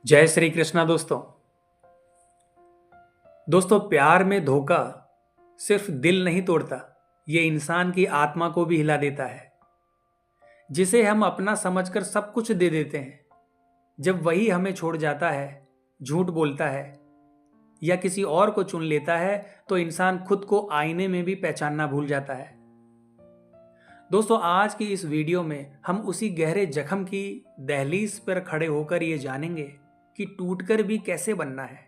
जय श्री कृष्णा दोस्तों प्यार में धोखा सिर्फ दिल नहीं तोड़ता, ये इंसान की आत्मा को भी हिला देता है। जिसे हम अपना समझकर सब कुछ दे देते हैं, जब वही हमें छोड़ जाता है, झूठ बोलता है या किसी और को चुन लेता है, तो इंसान खुद को आईने में भी पहचानना भूल जाता है। दोस्तों आज की इस वीडियो में हम उसी गहरे जख्म की दहलीज पर खड़े होकर ये जानेंगे कि टूटकर भी कैसे बनना है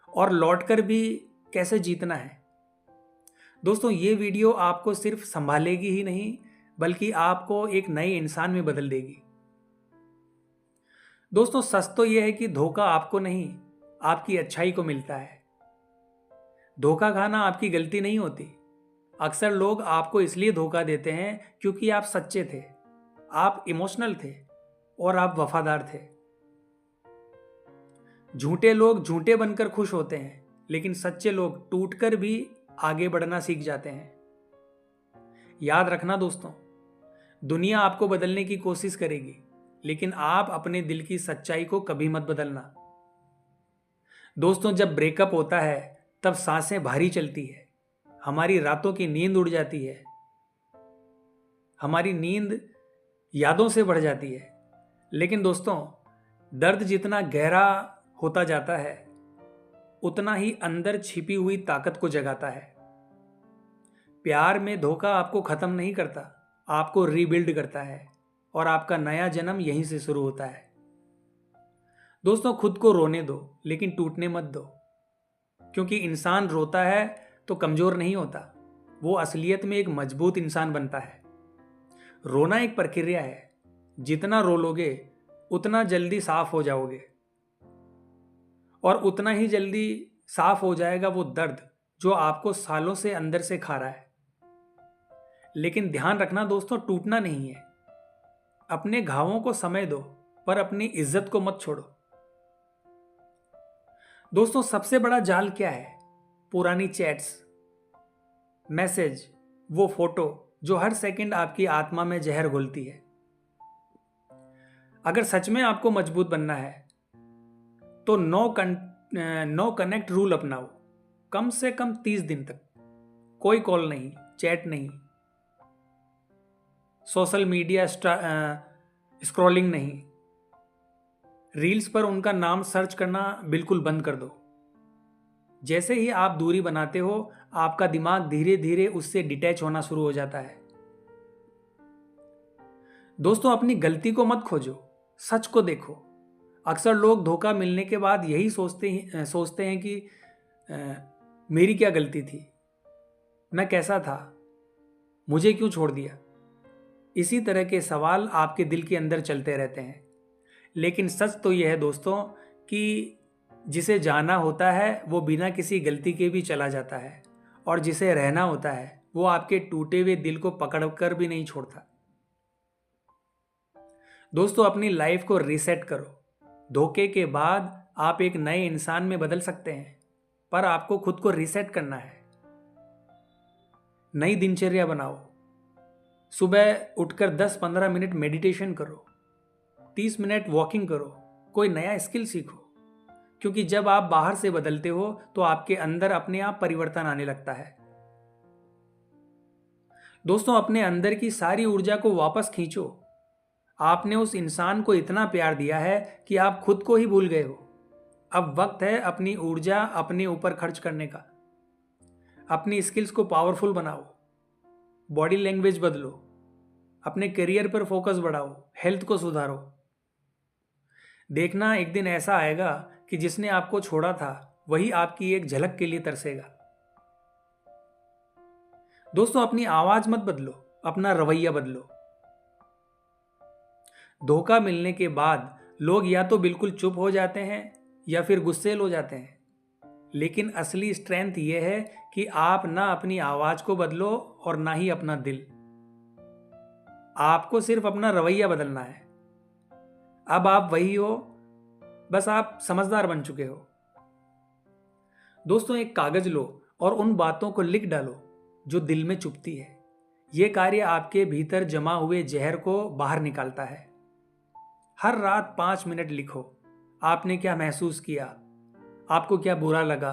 और लौटकर भी कैसे जीतना है। दोस्तों ये वीडियो आपको सिर्फ संभालेगी ही नहीं, बल्कि आपको एक नए इंसान में बदल देगी। दोस्तों सच तो यह है कि धोखा आपको नहीं, आपकी अच्छाई को मिलता है। धोखा खाना आपकी गलती नहीं होती। अक्सर लोग आपको इसलिए धोखा देते हैं क्योंकि आप सच्चे थे, आप इमोशनल थे और आप वफादार थे। झूठे लोग झूठे बनकर खुश होते हैं, लेकिन सच्चे लोग टूटकर भी आगे बढ़ना सीख जाते हैं। याद रखना दोस्तों, दुनिया आपको बदलने की कोशिश करेगी, लेकिन आप अपने दिल की सच्चाई को कभी मत बदलना। दोस्तों जब ब्रेकअप होता है तब सांसें भारी चलती है, हमारी रातों की नींद उड़ जाती है, हमारी नींद यादों से बढ़ जाती है। लेकिन दोस्तों दर्द जितना गहरा होता जाता है, उतना ही अंदर छिपी हुई ताकत को जगाता है। प्यार में धोखा आपको खत्म नहीं करता, आपको रीबिल्ड करता है और आपका नया जन्म यहीं से शुरू होता है। दोस्तों खुद को रोने दो, लेकिन टूटने मत दो, क्योंकि इंसान रोता है तो कमजोर नहीं होता, वो असलियत में एक मजबूत इंसान बनता है। रोना एक प्रक्रिया है, जितना रो लोगे उतना जल्दी साफ हो जाओगे और उतना ही जल्दी साफ हो जाएगा वो दर्द जो आपको सालों से अंदर से खा रहा है। लेकिन ध्यान रखना दोस्तों, टूटना नहीं है। अपने घावों को समय दो, पर अपनी इज्जत को मत छोड़ो। दोस्तों सबसे बड़ा जाल क्या है? पुरानी चैट्स, मैसेज, वो फोटो जो हर सेकंड आपकी आत्मा में जहर घोलती है। अगर सच में आपको मजबूत बनना है तो नो कनेक्ट रूल अपनाओ। कम से कम 30 दिन तक कोई कॉल नहीं, चैट नहीं, सोशल मीडिया स्क्रॉलिंग नहीं, रील्स पर उनका नाम सर्च करना बिल्कुल बंद कर दो। जैसे ही आप दूरी बनाते हो, आपका दिमाग धीरे धीरे उससे डिटैच होना शुरू हो जाता है। दोस्तों अपनी गलती को मत खोजो, सच को देखो। अक्सर लोग धोखा मिलने के बाद यही सोचते हैं कि मेरी क्या गलती थी, मैं कैसा था, मुझे क्यों छोड़ दिया। इसी तरह के सवाल आपके दिल के अंदर चलते रहते हैं। लेकिन सच तो यह है दोस्तों कि जिसे जाना होता है वो बिना किसी गलती के भी चला जाता है, और जिसे रहना होता है वो आपके टूटे हुए दिल को पकड़कर भी नहीं छोड़ता। दोस्तों अपनी लाइफ को रीसेट करो। धोखे के बाद आप एक नए इंसान में बदल सकते हैं, पर आपको खुद को रीसेट करना है। नई दिनचर्या बनाओ। सुबह उठकर 10-15 मिनट मेडिटेशन करो, 30 मिनट वॉकिंग करो, कोई नया स्किल सीखो। क्योंकि जब आप बाहर से बदलते हो तो आपके अंदर अपने आप परिवर्तन आने लगता है। दोस्तों अपने अंदर की सारी ऊर्जा को वापस खींचो। आपने उस इंसान को इतना प्यार दिया है कि आप खुद को ही भूल गए हो। अब वक्त है अपनी ऊर्जा अपने ऊपर खर्च करने का। अपनी स्किल्स को पावरफुल बनाओ, बॉडी लैंग्वेज बदलो, अपने करियर पर फोकस बढ़ाओ, हेल्थ को सुधारो। देखना एक दिन ऐसा आएगा कि जिसने आपको छोड़ा था वही आपकी एक झलक के लिए तरसेगा। दोस्तों अपनी आवाज मत बदलो, अपना रवैया बदलो। धोखा मिलने के बाद लोग या तो बिल्कुल चुप हो जाते हैं या फिर गुस्सेल हो जाते हैं, लेकिन असली स्ट्रेंथ यह है कि आप ना अपनी आवाज को बदलो और ना ही अपना दिल। आपको सिर्फ अपना रवैया बदलना है। अब आप वही हो, बस आप समझदार बन चुके हो। दोस्तों एक कागज लो और उन बातों को लिख डालो जो दिल में चुभती है। यह कार्य आपके भीतर जमा हुए जहर को बाहर निकालता है। हर रात 5 मिनट लिखो। आपने क्या महसूस किया, आपको क्या बुरा लगा,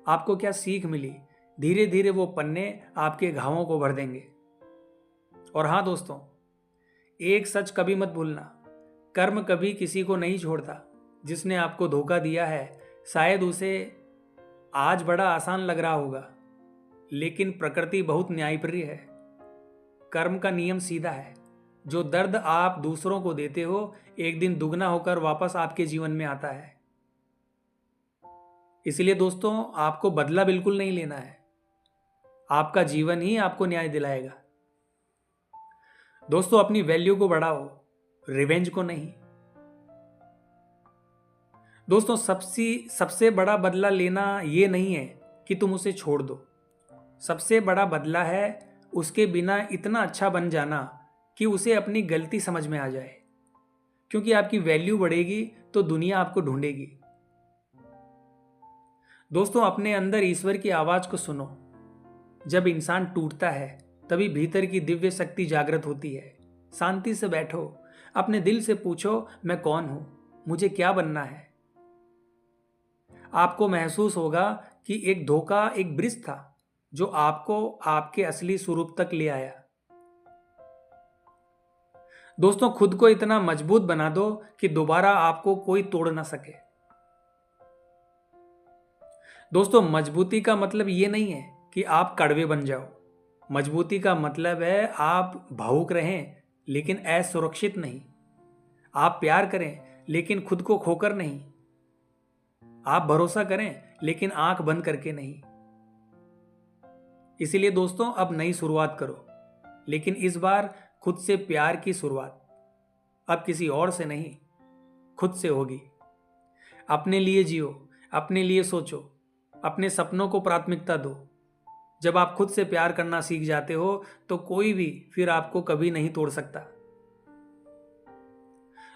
आपको क्या सीख मिली। धीरे धीरे वो पन्ने आपके घावों को भर देंगे। और हाँ दोस्तों, एक सच कभी मत भूलना, कर्म कभी किसी को नहीं छोड़ता। जिसने आपको धोखा दिया है, शायद उसे आज बड़ा आसान लग रहा होगा, लेकिन प्रकृति बहुत न्यायप्रिय है। कर्म का नियम सीधा है। जो दर्द आप दूसरों को देते हो, एक दिन दुगना होकर वापस आपके जीवन में आता है। इसलिए दोस्तों, आपको बदला बिल्कुल नहीं लेना है। आपका जीवन ही आपको न्याय दिलाएगा। दोस्तों, अपनी वैल्यू को बढ़ाओ, रिवेंज को नहीं। दोस्तों, सबसे बड़ा बदला लेना यह नहीं है कि तुम उसे छोड़ दो। सबसे बड़ा बदला है उसके बिना इतना अच्छा बन जाना कि उसे अपनी गलती समझ में आ जाए। क्योंकि आपकी वैल्यू बढ़ेगी तो दुनिया आपको ढूंढेगी। दोस्तों, अपने अंदर ईश्वर की आवाज को सुनो। जब इंसान टूटता है, तभी भीतर की दिव्य शक्ति जागृत होती है। शांति से बैठो, अपने दिल से पूछो, मैं कौन हूं, मुझे क्या बनना है। आपको महसूस होगा कि एक धोखा एक ब्रिज था जो आपको आपके असली स्वरूप तक ले आया। दोस्तों, खुद को इतना मजबूत बना दो कि दोबारा आपको कोई तोड़ ना सके। दोस्तों, मजबूती का मतलब ये नहीं है कि आप कड़वे बन जाओ। मजबूती का मतलब है आप भावुक रहें लेकिन असुरक्षित नहीं। आप प्यार करें लेकिन खुद को खोकर नहीं। आप भरोसा करें लेकिन आंख बंद करके नहीं। इसीलिए दोस्तों, अब नई शुरुआत करो, लेकिन इस बार खुद से प्यार की शुरुआत। अब किसी और से नहीं, खुद से होगी। अपने लिए जियो, अपने लिए सोचो, अपने सपनों को प्राथमिकता दो। जब आप खुद से प्यार करना सीख जाते हो तो कोई भी फिर आपको कभी नहीं तोड़ सकता।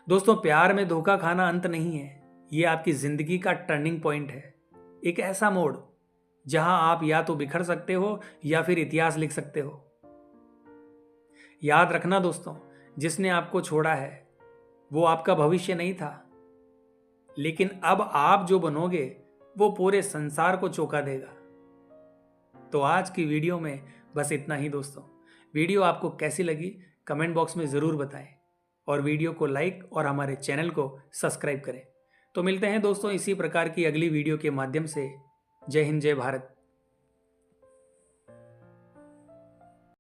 दोस्तों, प्यार में धोखा खाना अंत नहीं है, यह आपकी जिंदगी का टर्निंग पॉइंट है। एक ऐसा मोड़ जहां आप या तो बिखर सकते हो या फिर इतिहास लिख सकते हो। याद रखना दोस्तों, जिसने आपको छोड़ा है वो आपका भविष्य नहीं था, लेकिन अब आप जो बनोगे वो पूरे संसार को चौंका देगा। तो आज की वीडियो में बस इतना ही दोस्तों। वीडियो आपको कैसी लगी कमेंट बॉक्स में ज़रूर बताएं, और वीडियो को लाइक और हमारे चैनल को सब्सक्राइब करें। तो मिलते हैं दोस्तों इसी प्रकार की अगली वीडियो के माध्यम से। जय हिंद, जय भारत।